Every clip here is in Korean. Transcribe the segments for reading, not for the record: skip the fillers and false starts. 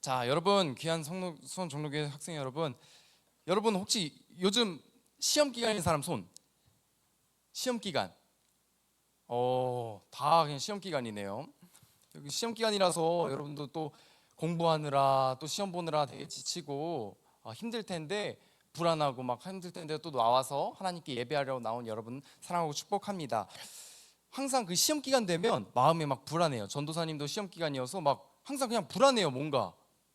자, 여러분 귀한 수원 종로교회 학생 여러분, 여러분 혹시 요즘 시험 기간인 사람 손? 시험 기간. 다 그냥 시험 기간이네요. 여기 시험 기간이라서 여러분도 또 공부하느라 또 시험 보느라 되게 지치고 힘들 텐데 불안하고 막 힘들 텐데 또 나와서 하나님께 예배하려고 나온 여러분 사랑하고 축복합니다. 항상 그 시험 기간 되면 마음이 막 불안해요. 전도사님도 시험 기간이어서 막 항상 그냥 불안해요. 뭔가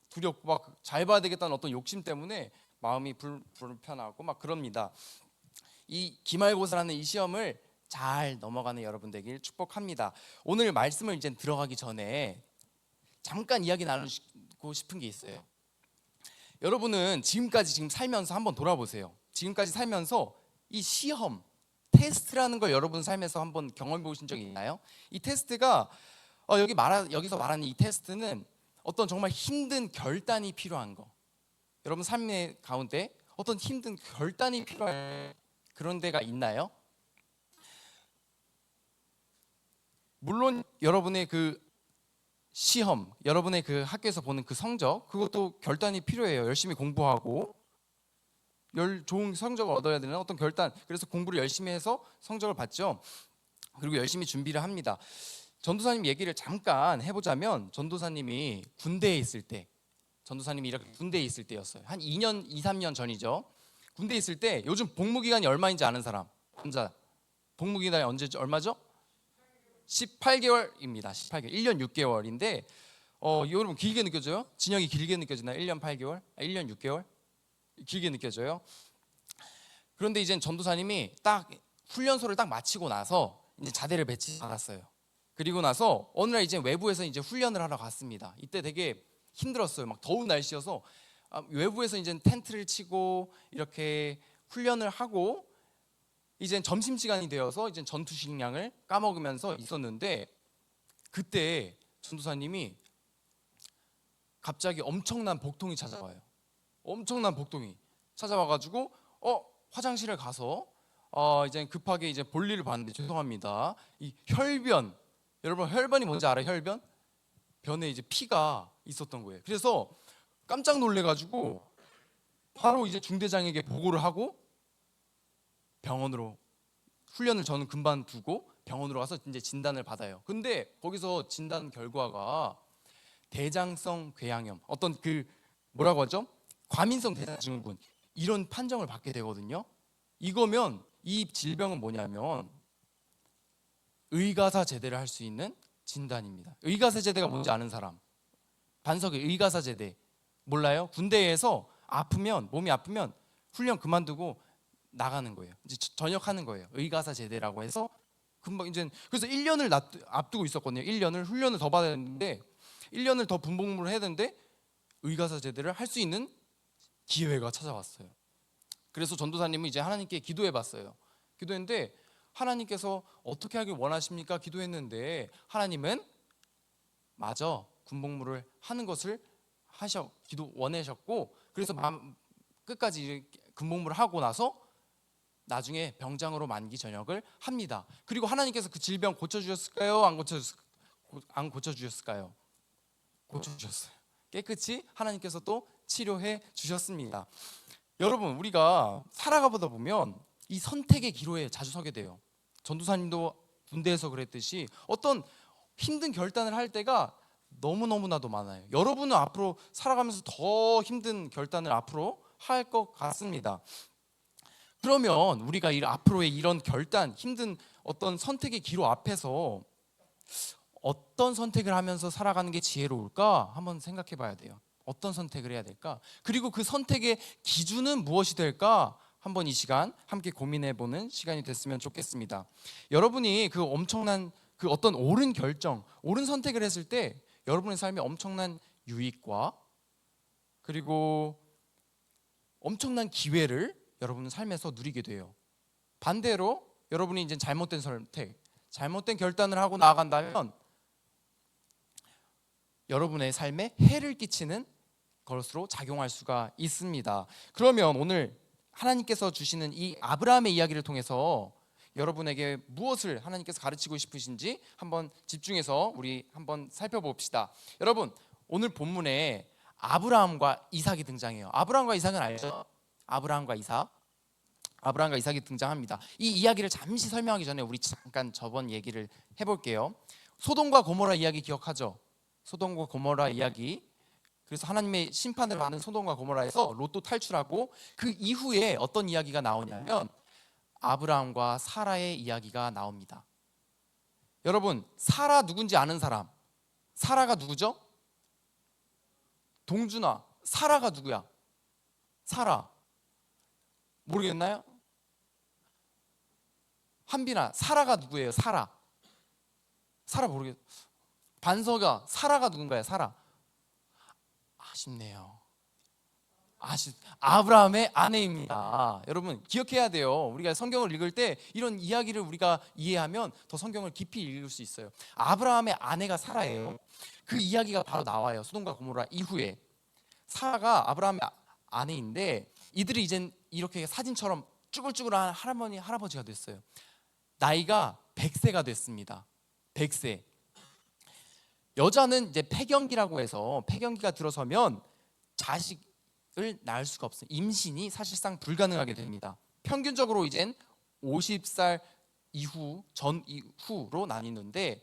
두렵고 막 잘 봐야 되겠다는 어떤 욕심 때문에 마음이 불편하고 막 그럽니다. 이 기말고사라는 이 시험을 잘 넘어가는 여러분 되길 축복합니다. 오늘 말씀을 이제 들어가기 전에 잠깐 이야기 나누고 싶은 게 있어요. 여러분은 지금까지 지금 살면서 한번 돌아보세요. 지금까지 살면서 이 시험, 테스트라는 걸 여러분 삶에서 한번 경험해 보신 적이 있나요? 이 테스트가 여기서 말하는 이 테스트는 어떤 정말 힘든 결단이 필요한 거. 여러분 삶의 가운데 어떤 힘든 결단이 필요한 그런 데가 있나요? 물론 여러분의 그 시험, 여러분의 그 학교에서 보는 그 성적, 그것도 결단이 필요해요. 열심히 공부하고 좋은 성적을 얻어야 되는 어떤 결단. 그래서 공부를 열심히 해서 성적을 받죠. 그리고 열심히 준비를 합니다. 전도사님 얘기를 잠깐 해보자면, 전도사님이 군대에 있을 때, 전도사님이 이렇게 군대에 있을 때였어요. 한 2년, 2, 3년 전이죠. 군대에 있을 때 요즘 복무기간이 얼마인지 아는 사람? 혼자. 복무기간이 얼마죠? 18개월입니다. 18개월. 1년 6개월인데 여러분 길게 느껴져요? 진영이 길게 느껴지나요? 1년 8개월? 1년 6개월? 길게 느껴져요. 그런데 이제 전도사님이 딱 훈련소를 딱 마치고 나서 이제 자대를 배치받았어요. 그리고 나서 어느 날 이제 외부에서 이제 훈련을 하러 갔습니다. 이때 되게 힘들었어요. 막 더운 날씨여서 외부에서 이제 텐트를 치고 이렇게 훈련을 하고 이제 점심시간이 되어서 이제 전투식량을 까먹으면서 있었는데, 그때 전도사님이 갑자기 엄청난 복통이 찾아와요. 엄청난 복통이 찾아와가지고 화장실을 가서 이제 급하게 이제 볼일을 봤는데, 죄송합니다, 이 혈변, 여러분 혈변이 뭔지 알아요? 혈변? 변에 이제 피가 있었던 거예요. 그래서 깜짝 놀래가지고 바로 이제 중대장에게 보고를 하고 병원으로, 훈련을 저는 금방 두고 병원으로 가서 이제 진단을 받아요. 근데 거기서 진단 결과가 대장성 궤양염, 어떤 그 뭐라고 하죠? 과민성 대장증후군, 이런 판정을 받게 되거든요. 이거면 이 질병은 뭐냐면 의가사 제대를 할 수 있는 진단입니다. 의가사 제대가 뭔지 아는 사람? 반석의 의가사 제대 몰라요? 군대에서 몸이 아프면 훈련 그만두고 나가는 거예요. 이제 전역하는 거예요. 의가사 제대라고 해서 금방 이제, 그래서 1년을 앞두고 있었거든요. 1년을 훈련을 더 받아야 되는데 1년을 더 군복무를 해야 되는데 의가사 제대를 할 수 있는 기회가 찾아왔어요. 그래서 전도사님은 이제 하나님께 기도해 봤어요. 기도했는데 하나님께서 어떻게 하길 원하십니까? 기도했는데 하나님은 맞아, 군복무를 하는 것을 원하셨고, 그래서 끝까지 군복무를 하고 나서 나중에 병장으로 만기 전역을 합니다. 그리고 하나님께서 그 질병 고쳐주셨을까요? 안 고쳐주셨을까요? 고쳐주셨어요. 깨끗이 하나님께서 또 치료해 주셨습니다. 여러분, 우리가 살아가보다 보면 이 선택의 기로에 자주 서게 돼요. 전도사님도 군대에서 그랬듯이 어떤 힘든 결단을 할 때가 너무너무나도 많아요. 여러분은 앞으로 살아가면서 더 힘든 결단을 앞으로 할 것 같습니다. 그러면 우리가 앞으로의 이런 결단, 힘든 어떤 선택의 기로 앞에서 어떤 선택을 하면서 살아가는 게 지혜로울까 한번 생각해 봐야 돼요. 어떤 선택을 해야 될까? 그리고 그 선택의 기준은 무엇이 될까? 한번 이 시간 함께 고민해 보는 시간이 됐으면 좋겠습니다. 여러분이 그 엄청난 그 어떤 옳은 결정, 옳은 선택을 했을 때 여러분의 삶에 엄청난 유익과 그리고 엄청난 기회를 여러분은 삶에서 누리게 돼요. 반대로 여러분이 이제 잘못된 선택, 잘못된 결단을 하고 나아간다면 여러분의 삶에 해를 끼치는 것으로 작용할 수가 있습니다. 그러면 오늘 하나님께서 주시는 이 아브라함의 이야기를 통해서 여러분에게 무엇을 하나님께서 가르치고 싶으신지 한번 집중해서 우리 한번 살펴봅시다. 여러분, 오늘 본문에 아브라함과 이삭이 등장해요. 아브라함과 이삭은 알죠? 아브라함과 이삭. 아브라함과 이삭이 등장합니다. 이 이야기를 잠시 설명하기 전에 우리 잠깐 저번 얘기를 해볼게요. 소돔과 고모라 이야기 기억하죠? 소돔과 고모라 이야기. 그래서 하나님의 심판을 받는 소돔과 고모라에서 롯도 탈출하고 그 이후에 어떤 이야기가 나오냐면 아브라함과 사라의 이야기가 나옵니다. 여러분, 사라 누군지 아는 사람? 사라가 누구죠? 동준아, 사라가 누구야? 사라 모르겠나요? 한빈아, 사라가 누구예요? 사라 모르겠. 반석아, 사라가 누군가요? 사라. 아쉽네요. 아브라함의 아내입니다. 여러분 기억해야 돼요. 우리가 성경을 읽을 때 이런 이야기를 우리가 이해하면 더 성경을 깊이 읽을 수 있어요. 아브라함의 아내가 사라예요. 그 이야기가 바로 나와요. 소돔과 고모라 이후에 사라가 아브라함의 아내인데 이들이 이젠 이렇게 사진처럼 쭈글쭈글한 할머니 할아버지가 됐어요. 나이가 100세가 됐습니다. 100세. 여자는 이제 폐경기라고 해서 폐경기가 들어서면 자식을 낳을 수가 없어요. 임신이 사실상 불가능하게 됩니다. 평균적으로 이젠 50살 이후로 나뉘는데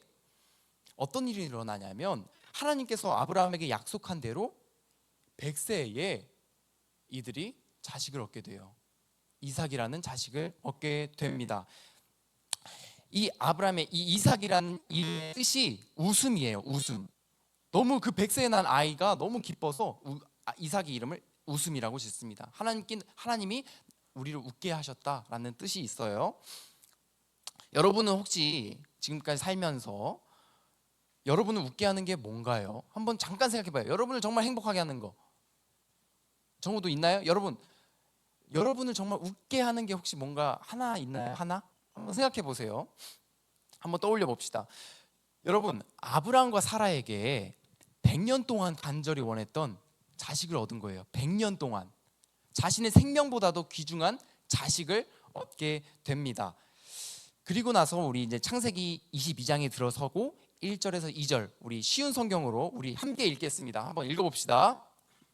어떤 일이 일어나냐면 하나님께서 아브라함에게 약속한 대로 100세에 이들이 자식을 얻게 돼요. 이삭이라는 자식을 얻게 됩니다. 이 아브라함의 이 이삭이라는 이름의 뜻이 웃음이에요. 웃음. 너무 그 100세에 난 아이가 너무 기뻐서 이삭의 이름을 웃음이라고 짓습니다. 하나님이 우리를 웃게 하셨다라는 뜻이 있어요. 여러분은 혹시 지금까지 살면서 여러분을 웃게 하는 게 뭔가요? 한번 잠깐 생각해봐요. 여러분을 정말 행복하게 하는 거 정도도 있나요? 여러분을 정말 웃게 하는 게 혹시 뭔가 하나 있나요? 하나? 한번 생각해 보세요. 한번 떠올려 봅시다. 여러분, 아브라함과 사라에게 100년 동안 간절히 원했던 자식을 얻은 거예요. 100년 동안 자신의 생명보다도 귀중한 자식을 얻게 됩니다. 그리고 나서 우리 이제 창세기 22장에 들어서고 1절에서 2절 우리 쉬운 성경으로 우리 함께 읽겠습니다. 한번 읽어봅시다.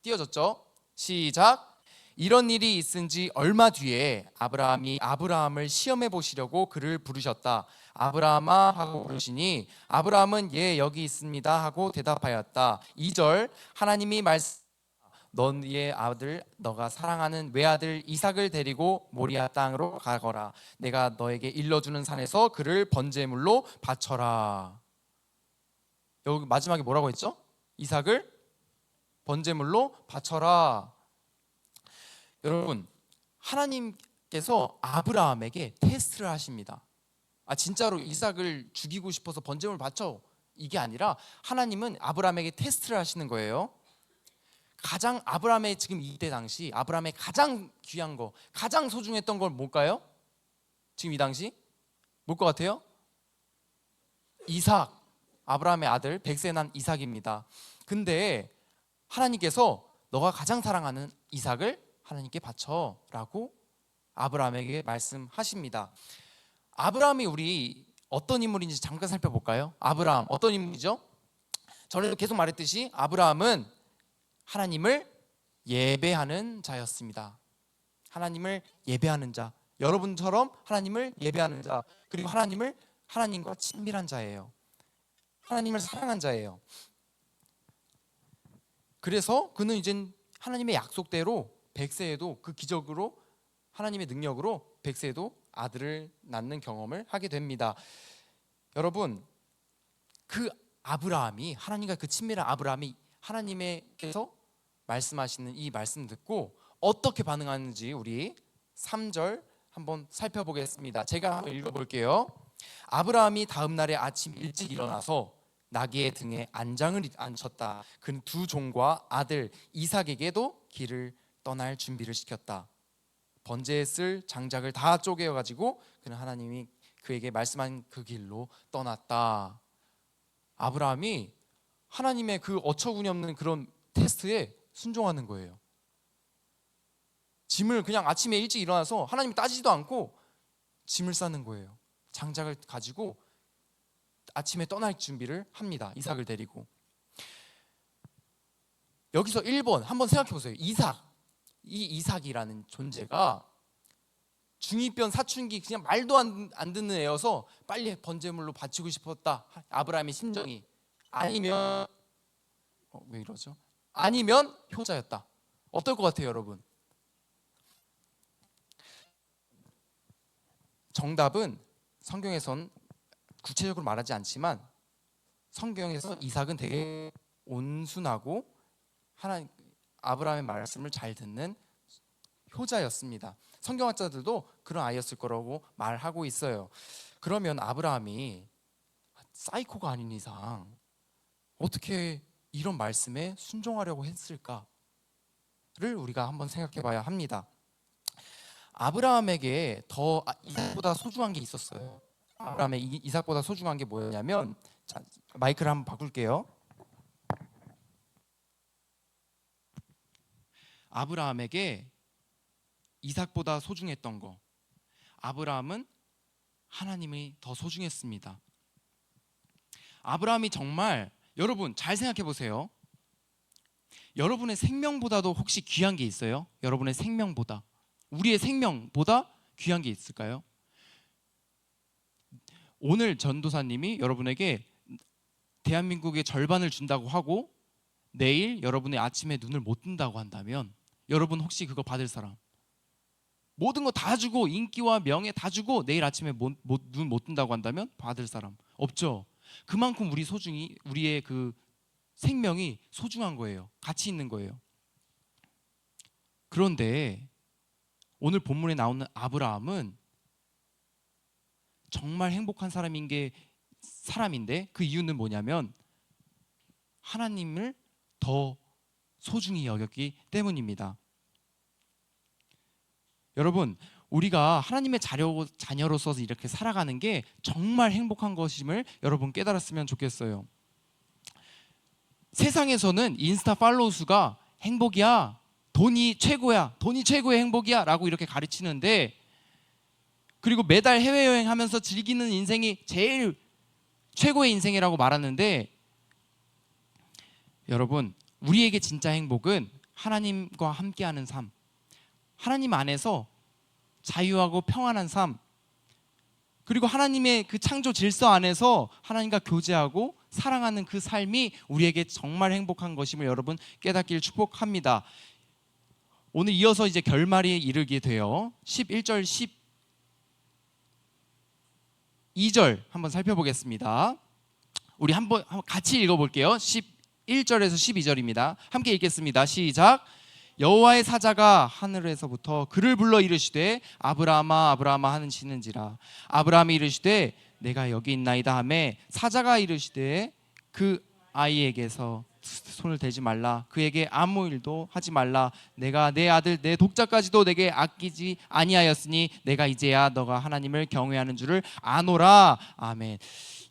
띄어졌죠? 시작. 이런 일이 있은 지 얼마 뒤에 아브라함이 아브라함을 시험해 보시려고 그를 부르셨다. 아브라함아 하고 부르시니 아브라함은 예 여기 있습니다 하고 대답하였다. 2절 하나님이 너의 아들 너가 사랑하는 외아들 이삭을 데리고 모리아 땅으로 가거라. 내가 너에게 일러주는 산에서 그를 번제물로 바쳐라. 여기 마지막에 뭐라고 했죠? 이삭을 번제물로 바쳐라. 여러분, 하나님께서 아브라함에게 테스트를 하십니다. 진짜로 이삭을 죽이고 싶어서 번제물 바쳐 이게 아니라 하나님은 아브라함에게 테스트를 하시는 거예요. 가장 아브라함의 지금 이때 당시 아브라함의 가장 귀한 거, 가장 소중했던 건 뭘까요? 지금 이 당시 뭘 것 같아요? 이삭, 아브라함의 아들 100세 난 이삭입니다. 근데 하나님께서 너가 가장 사랑하는 이삭을 하나님께 바쳐라고 아브라함에게 말씀하십니다. 아브라함이 우리 어떤 인물인지 잠깐 살펴볼까요? 아브라함 어떤 인물이죠? 전에도 계속 말했듯이 아브라함은 하나님을 예배하는 자였습니다. 하나님을 예배하는 자, 여러분처럼 하나님을 예배하는 자, 그리고 하나님과 친밀한 자예요. 하나님을 사랑한 자예요. 그래서 그는 이젠 하나님의 약속대로 100세에도 그 기적으로 하나님의 능력으로 100세에도 아들을 낳는 경험을 하게 됩니다. 여러분, 그 아브라함이 하나님과 그 친밀한 아브라함이 하나님께서 말씀하시는 이 말씀 듣고 어떻게 반응하는지 우리 3절 한번 살펴보겠습니다. 제가 한번 읽어볼게요. 아브라함이 다음 날에 아침 일찍 일어나서 나귀의 등에 안장을 앉혔다. 그는 두 종과 아들 이삭에게도 길을 떠날 준비를 시켰다. 번제에 쓸 장작을 다 쪼개어 가지고 그는 하나님이 그에게 말씀한 그 길로 떠났다. 아브라함이 하나님의 그 어처구니없는 그런 테스트에 순종하는 거예요. 짐을 그냥 아침에 일찍 일어나서 하나님 따지지도 않고 짐을 싸는 거예요. 장작을 가지고 아침에 떠날 준비를 합니다. 이삭을 데리고. 여기서 1번 한번 생각해 보세요. 이삭. 이 이삭이라는 존재가 중이병 사춘기 그냥 말도 안 듣는 애여서 빨리 번제물로 바치고 싶었다. 아브라함의 심정이. 아니면 왜 이러죠? 아니면 효자였다. 어떨 것 같아요, 여러분? 정답은 성경에선 구체적으로 말하지 않지만 성경에서 이삭은 되게 온순하고 하나님 아브라함의 말씀을 잘 듣는 효자였습니다. 성경학자들도 그런 아이였을 거라고 말하고 있어요. 그러면 아브라함이 사이코가 아닌 이상 어떻게 이런 말씀에 순종하려고 했을까를 우리가 한번 생각해 봐야 합니다. 아브라함에게 더 이삭보다 소중한 게 있었어요. 아브라함의 이삭보다 소중한 게 뭐였냐면, 자, 마이크를 한번 바꿀게요. 아브라함에게 이삭보다 소중했던 거, 아브라함은 하나님이 더 소중했습니다. 아브라함이 정말, 여러분 잘 생각해 보세요. 여러분의 생명보다도 혹시 귀한 게 있어요? 여러분의 생명보다, 우리의 생명보다 귀한 게 있을까요? 오늘 전도사님이 여러분에게 대한민국의 절반을 준다고 하고 내일 여러분의 아침에 눈을 못 뜬다고 한다면 여러분 혹시 그거 받을 사람? 모든 거 다 주고 인기와 명예 다 주고 내일 아침에 눈 못 뜬다고 한다면 받을 사람 없죠. 그만큼 우리의 그 생명이 소중한 거예요. 가치 있는 거예요. 그런데 오늘 본문에 나오는 아브라함은 정말 행복한 사람인데 그 이유는 뭐냐면 하나님을 더 소중히 여겼기 때문입니다. 여러분, 우리가 하나님의 자녀로서 이렇게 살아가는 게 정말 행복한 것임을 여러분 깨달았으면 좋겠어요. 세상에서는 인스타 팔로우 수가 행복이야, 돈이 최고야, 돈이 최고의 행복이야 라고 이렇게 가르치는데, 그리고 매달 해외여행하면서 즐기는 인생이 제일 최고의 인생이라고 말하는데, 여러분, 우리에게 진짜 행복은 하나님과 함께하는 삶, 하나님 안에서 자유하고 평안한 삶, 그리고 하나님의 그 창조 질서 안에서 하나님과 교제하고 사랑하는 그 삶이 우리에게 정말 행복한 것임을 여러분 깨닫기를 축복합니다. 오늘 이어서 이제 결말에 이르게 돼요. 11절 12절 한번 살펴보겠습니다. 우리 한번 같이 읽어볼게요. 11절에서 12절입니다. 함께 읽겠습니다. 시작. 여호와의 사자가 하늘에서부터 그를 불러 이르시되 아브라함아 아브라함아 하시는지라. 아브라함이 이르시되 내가 여기 있나이다 하매 사자가 이르시되 그 아이에게서 손을 대지 말라, 그에게 아무 일도 하지 말라. 내가 내 아들 내 독자까지도 내게 아끼지 아니하였으니 내가 이제야 너가 하나님을 경외하는 줄을 아노라. 아멘.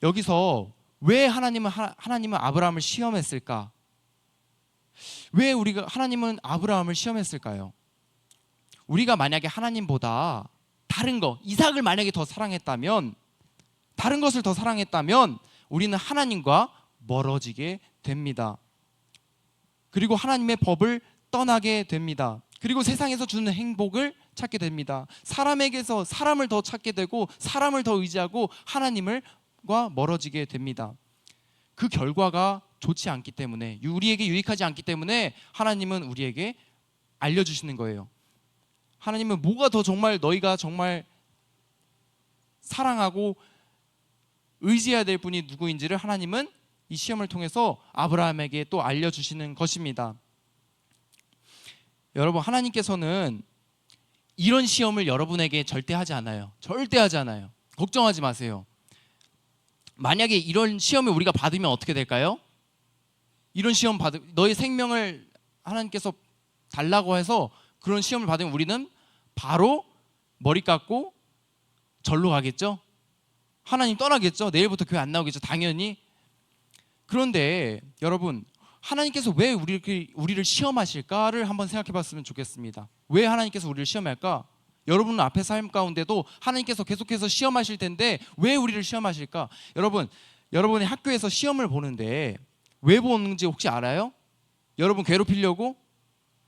여기서 왜 하나님은 아브라함을 시험했을까? 왜 하나님은 아브라함을 시험했을까요? 우리가 만약에 하나님보다 다른 거, 이삭을 만약에 더 사랑했다면, 다른 것을 더 사랑했다면 우리는 하나님과 멀어지게 됩니다. 그리고 하나님의 법을 떠나게 됩니다. 그리고 세상에서 주는 행복을 찾게 됩니다. 사람에게서 사람을 더 찾게 되고 사람을 더 의지하고 하나님과 멀어지게 됩니다. 그 결과가 좋지 않기 때문에, 우리에게 유익하지 않기 때문에 하나님은 우리에게 알려주시는 거예요. 하나님은 뭐가 더 정말 너희가 정말 사랑하고 의지해야 될 분이 누구인지를 하나님은 이 시험을 통해서 아브라함에게 또 알려주시는 것입니다. 여러분, 하나님께서는 이런 시험을 여러분에게 절대 하지 않아요. 절대 하지 않아요. 걱정하지 마세요. 만약에 이런 시험을 우리가 받으면 어떻게 될까요? 이런 시험 너의 생명을 하나님께서 달라고 해서 그런 시험을 받으면 우리는 바로 머리 깎고 절로 가겠죠? 하나님 떠나겠죠? 내일부터 교회 안 나오겠죠? 당연히. 그런데 여러분, 하나님께서 왜 우리를 시험하실까를 한번 생각해 봤으면 좋겠습니다. 왜 하나님께서 우리를 시험할까? 여러분 앞에 삶 가운데도 하나님께서 계속해서 시험하실 텐데 왜 우리를 시험하실까? 여러분, 여러분의 학교에서 시험을 보는데 왜 보는지 혹시 알아요? 여러분 괴롭히려고?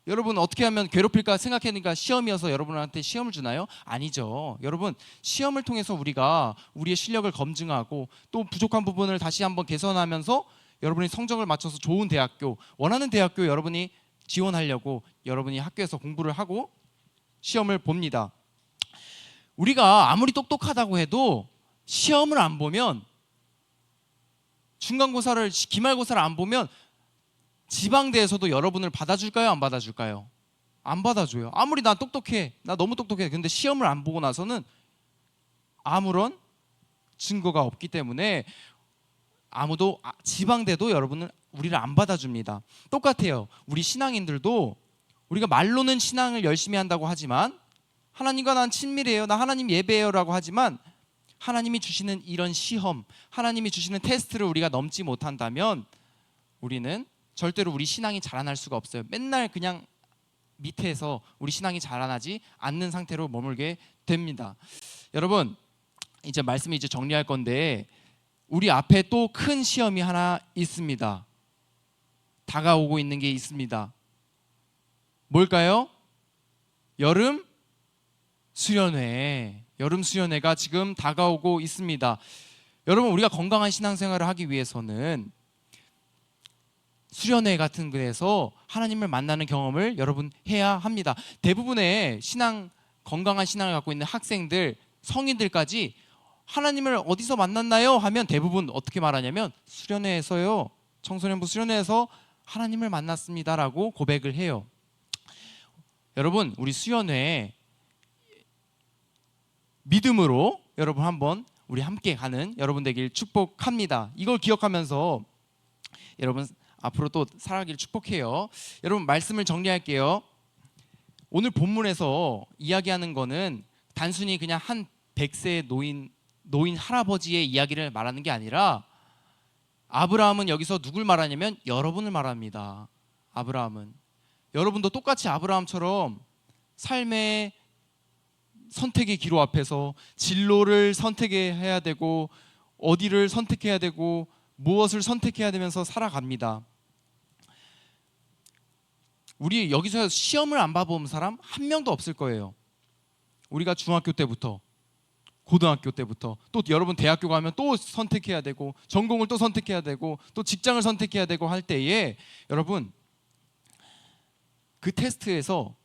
여러분 어떻게 하면 괴롭힐까 생각하니까 시험이어서 여러분한테 시험을 주나요? 아니죠. 여러분 시험을 통해서 우리가 우리의 실력을 검증하고 또 부족한 부분을 다시 한번 개선하면서 여러분이 성적을 맞춰서 좋은 대학교, 원하는 대학교 여러분이 지원하려고 여러분이 학교에서 공부를 하고 시험을 봅니다. 우리가 아무리 똑똑하다고 해도 시험을 안 보면, 중간고사를, 기말고사를 안 보면 지방대에서도 여러분을 받아줄까요? 안 받아줄까요? 안 받아줘요. 아무리 나 똑똑해, 나 너무 똑똑해. 근데 시험을 안 보고 나서는 아무런 증거가 없기 때문에 아무도, 지방대도 여러분을, 우리를 안 받아줍니다. 똑같아요. 우리 신앙인들도 우리가 말로는 신앙을 열심히 한다고 하지만, 하나님과 난 친밀해요, 나 하나님 예배해요 라고 하지만, 하나님이 주시는 이런 시험, 하나님이 주시는 테스트를 우리가 넘지 못한다면 우리는 절대로 우리 신앙이 자라날 수가 없어요. 맨날 그냥 밑에서 우리 신앙이 자라나지 않는 상태로 머물게 됩니다. 여러분 이제 말씀을 이제 정리할 건데, 우리 앞에 또 큰 시험이 하나 있습니다. 다가오고 있는 게 있습니다. 뭘까요? 여름 수련회. 여름 수련회가 지금 다가오고 있습니다. 여러분 우리가 건강한 신앙생활을 하기 위해서는 수련회 같은 데서 하나님을 만나는 경험을 여러분 해야 합니다. 대부분의 건강한 신앙을 갖고 있는 학생들, 성인들까지 하나님을 어디서 만났나요? 하면 대부분 어떻게 말하냐면 수련회에서요, 청소년부 수련회에서 하나님을 만났습니다라고 고백을 해요. 여러분 우리 수련회 믿음으로 여러분 한번 우리 함께 가는 여러분 되길 축복합니다. 이걸 기억하면서 여러분 앞으로 또 살아가길 축복해요. 여러분 말씀을 정리할게요. 오늘 본문에서 이야기하는 거는 단순히 그냥 한 100세의 노인 할아버지의 이야기를 말하는 게 아니라, 아브라함은 여기서 누굴 말하냐면 여러분을 말합니다. 아브라함은, 여러분도 똑같이 아브라함처럼 삶의 선택의 기로 앞에서 진로를 선택해야 되고, 어디를 선택해야 되고, 무엇을 선택해야 되면서 살아갑니다. 우리 여기서 시험을 안 봐본 사람 한 명도 없을 거예요. 우리가 중학교 때부터, 고등학교 때부터, 또 여러분 대학교 가면 또 선택해야 되고, 전공을 또 선택해야 되고, 또 직장을 선택해야 되고 할 때에 여러분 그 테스트에서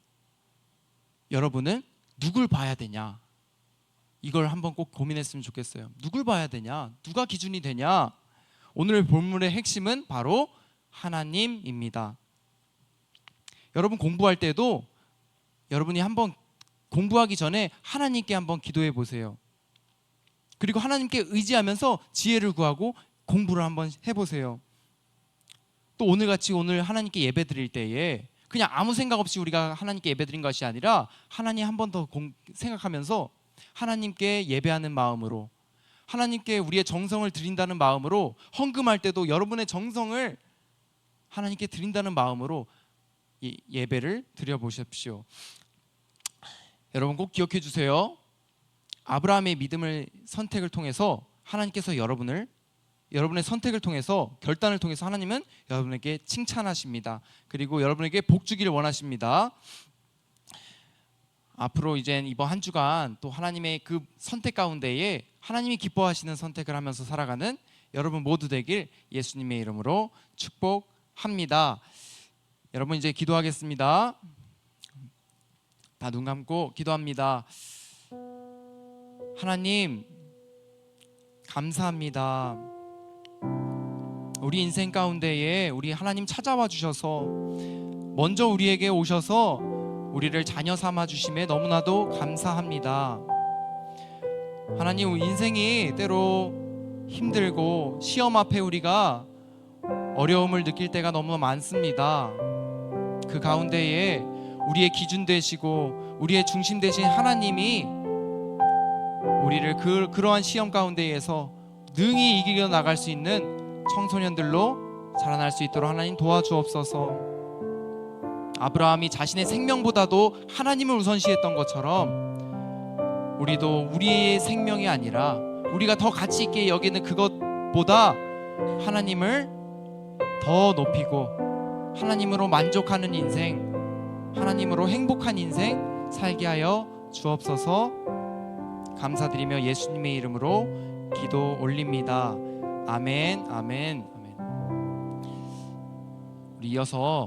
여러분은 누굴 봐야 되냐, 이걸 한번 꼭 고민했으면 좋겠어요. 누굴 봐야 되냐, 누가 기준이 되냐. 오늘 본문의 핵심은 바로 하나님입니다. 여러분 공부할 때도 여러분이 한번 공부하기 전에 하나님께 한번 기도해 보세요. 그리고 하나님께 의지하면서 지혜를 구하고 공부를 한번 해보세요. 또 오늘같이 오늘 하나님께 예배 드릴 때에 그냥 아무 생각 없이 우리가 하나님께 예배 드린 것이 아니라, 하나님 한 번 더 생각하면서 하나님께 예배하는 마음으로, 하나님께 우리의 정성을 드린다는 마음으로, 헌금할 때도 여러분의 정성을 하나님께 드린다는 마음으로 예배를 드려보십시오. 여러분 꼭 기억해 주세요. 아브라함의 믿음을, 선택을 통해서 하나님께서 여러분의 선택을 통해서, 결단을 통해서 하나님은 여러분에게 칭찬하십니다. 그리고 여러분에게 복 주기를 원하십니다. 앞으로 이제 이번 한 주간 또 하나님의 그 선택 가운데에 하나님이 기뻐하시는 선택을 하면서 살아가는 여러분 모두 되길 예수님의 이름으로 축복합니다. 여러분 이제 기도하겠습니다. 다 눈 감고 기도합니다. 하나님 감사합니다. 우리 인생 가운데에 우리 하나님 찾아와 주셔서, 먼저 우리에게 오셔서 우리를 자녀 삼아 주심에 너무나도 감사합니다. 하나님 인생이 때로 힘들고 시험 앞에 우리가 어려움을 느낄 때가 너무 많습니다. 그 가운데에 우리의 기준 되시고 우리의 중심 되신 하나님이 우리를 그러한 시험 가운데에서 능히 이겨 나갈 수 있는 청소년들로 자라날 수 있도록 하나님 도와주옵소서. 아브라함이 자신의 생명보다도 하나님을 우선시했던 것처럼 우리도 우리의 생명이 아니라 우리가 더 가치 있게 여기는 그것보다 하나님을 더 높이고 하나님으로 만족하는 인생, 하나님으로 행복한 인생 살게 하여 주옵소서. 감사드리며 예수님의 이름으로 기도 올립니다. 아멘, 아멘, 아멘. 우리 이어서